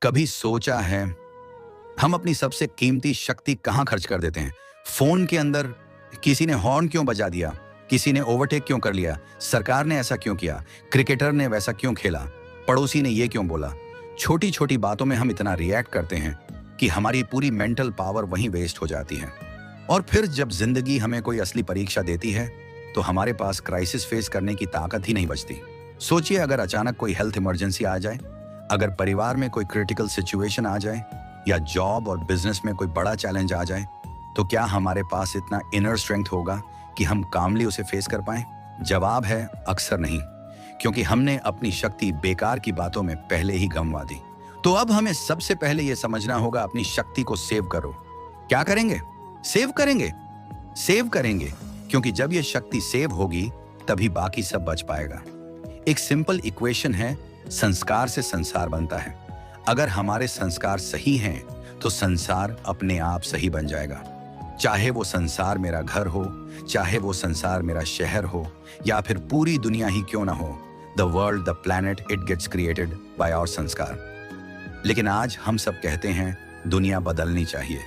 कभी सोचा है हम अपनी सबसे कीमती शक्ति कहाँ खर्च कर देते हैं? फोन के अंदर किसी ने हॉर्न क्यों बजा दिया? किसी ने ओवरटेक क्यों कर लिया? सरकार ने ऐसा क्यों किया? क्रिकेटर ने वैसा क्यों खेला? पड़ोसी ने ये क्यों बोला? छोटी छोटी बातों में हम इतना रिएक्ट करते हैं कि हमारी पूरी मेंटल पावर वहीं वेस्ट हो जाती है। और फिर जब जिंदगी हमें कोई असली परीक्षा देती है तो हमारे पास क्राइसिस फेस करने की ताकत ही नहीं बचती। सोचिए, अगर अचानक कोई हेल्थ इमरजेंसी आ जाए, अगर परिवार में कोई क्रिटिकल सिचुएशन आ जाए, या जॉब और बिजनेस में कोई बड़ा चैलेंज आ जाए, तो क्या हमारे पास इतना इनर स्ट्रेंथ होगा कि हम कामली उसे फेस कर पाएं? जवाब है अक्सर नहीं, क्योंकि हमने अपनी शक्ति बेकार की बातों में पहले ही गंवा दी। तो अब हमें सबसे पहले यह समझना होगा, अपनी शक्ति को सेव करो। क्या करेंगे? सेव करेंगे। सेव करेंगे, क्योंकि जब यह शक्ति सेव होगी तभी बाकी सब बच पाएगा। एक सिंपल इक्वेशन है, संस्कार से संसार बनता है। अगर हमारे संस्कार सही हैं तो संसार अपने आप सही बन जाएगा। चाहे वो संसार मेरा घर हो, चाहे वो संसार मेरा शहर हो, या फिर पूरी दुनिया ही क्यों ना हो, the world, the planet, it gets created by our sanskar. लेकिन आज हम सब कहते हैं दुनिया बदलनी चाहिए,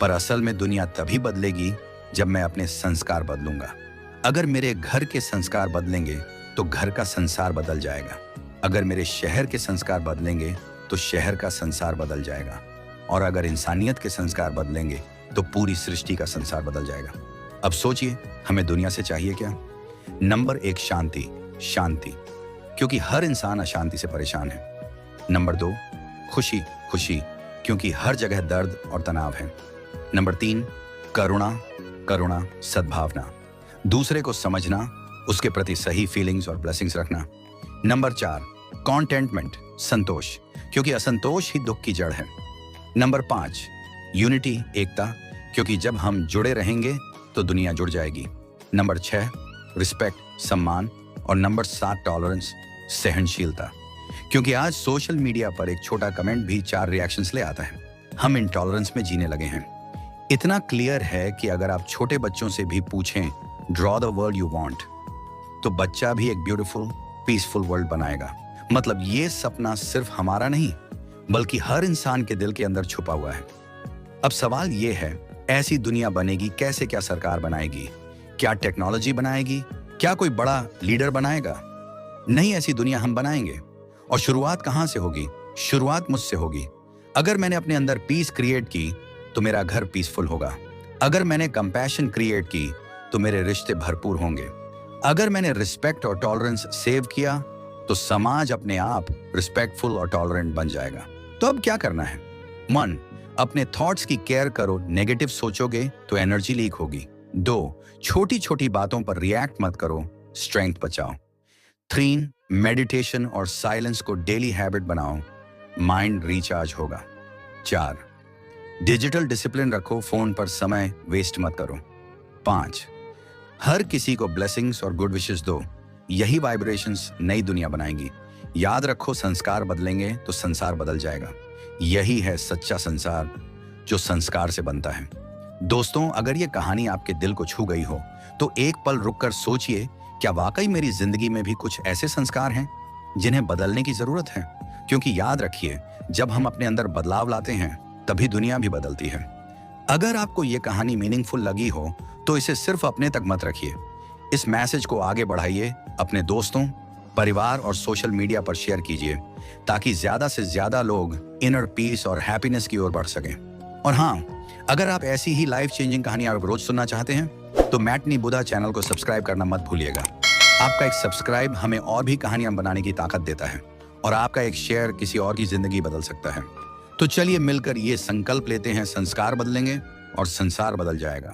पर असल में दुनिया तभी बदलेगी जब मैं अपने संस्कार बदलूंगा। अगर मेरे घर के संस्कार बदलेंगे तो घर का संसार बदल जाएगा। अगर मेरे शहर के संस्कार बदलेंगे तो शहर का संसार बदल जाएगा। और अगर इंसानियत के संस्कार बदलेंगे तो पूरी सृष्टि का संसार बदल जाएगा। अब सोचिए, हमें दुनिया से चाहिए क्या? नंबर 1, शांति। शांति, क्योंकि हर इंसान अशांति से परेशान है। नंबर 2, खुशी। खुशी, क्योंकि हर जगह दर्द और तनाव है। नंबर 3, करुणा। करुणा, सद्भावना, दूसरे को समझना, उसके प्रति सही फीलिंग्स और ब्लेसिंग्स रखना। नंबर 4, कॉन्टेंटमेंट, संतोष, क्योंकि असंतोष ही दुख की जड़ है। नंबर 5, यूनिटी, एकता, क्योंकि जब हम जुड़े रहेंगे तो दुनिया जुड़ जाएगी। नंबर 6, रिस्पेक्ट, सम्मान। और नंबर 7, टॉलरेंस, सहनशीलता, क्योंकि आज सोशल मीडिया पर एक छोटा कमेंट भी 4 रिएक्शंस ले आता है। हम इंटॉलरेंस में जीने लगे हैं। इतना क्लियर है कि अगर आप छोटे बच्चों से भी पूछें draw the world you want, तो बच्चा भी एक ब्यूटीफुल, पीसफुल वर्ल्ड बनाएगा। मतलब ये सपना सिर्फ हमारा नहीं, बल्कि हर इंसान के दिल के अंदर छुपा हुआ है। अब सवाल ये है, ऐसी दुनिया बनेगी कैसे? क्या सरकार बनाएगी? क्या टेक्नोलॉजी बनाएगी? क्या कोई बड़ा लीडर बनाएगा? नहीं, ऐसी दुनिया हम बनाएंगे। और शुरुआत कहां से होगी? शुरुआत मुझसे होगी। अगर मैंने अपने अंदर पीस क्रिएट की तो मेरा घर पीसफुल होगा। अगर मैंने कंपैशन क्रिएट की तो मेरे रिश्ते भरपूर होंगे। अगर मैंने रिस्पेक्ट और टॉलरेंस सेव किया तो समाज अपने आप रिस्पेक्टफुल और टॉलरेंट बन जाएगा। तो अब क्या करना है? 1, अपने थॉट्स की केयर करो। नेगेटिव सोचोगे तो एनर्जी लीक होगी। 2, छोटी छोटी बातों पर रिएक्ट मत करो, स्ट्रेंथ बचाओ। 3, मेडिटेशन और साइलेंस को डेली हैबिट बनाओ, माइंड रिचार्ज होगा। 4, डिजिटल डिसिप्लिन रखो, फोन पर समय वेस्ट मत करो। 5, हर किसी को ब्लेसिंग्स और गुड विशेस दो। यही वाइब्रेशंस नई दुनिया बनाएंगी। याद रखो, संस्कार बदलेंगे तो संसार बदल जाएगा। यही है सच्चा संसार, जो संस्कार से बनता है। दोस्तों, अगर ये कहानी आपके दिल को छू गई हो तो एक पल रुककर सोचिए, क्या वाकई मेरी जिंदगी में भी कुछ ऐसे संस्कार हैं जिन्हें बदलने की जरूरत है? क्योंकि याद रखिए, जब हम अपने अंदर बदलाव लाते हैं तभी दुनिया भी बदलती है। अगर आपको ये कहानी मीनिंगफुल लगी हो तो इसे सिर्फ अपने तक मत रखिए। इस मैसेज को आगे बढ़ाइए, अपने दोस्तों, परिवार और सोशल मीडिया पर शेयर कीजिए, ताकि ज्यादा से ज्यादा लोग इनर पीस और हैप्पीनेस की ओर बढ़ सकें। और हाँ, अगर आप ऐसी ही लाइफ चेंजिंग कहानियां रोज सुनना चाहते हैं तो मैटनी बुधा चैनल को सब्सक्राइब करना मत भूलिएगा। आपका एक सब्सक्राइब हमें और भी कहानियां बनाने की ताकत देता है, और आपका एक शेयर किसी और की जिंदगी बदल सकता है। तो चलिए मिलकर ये संकल्प लेते हैं, संस्कार बदलेंगे और संसार बदल जाएगा।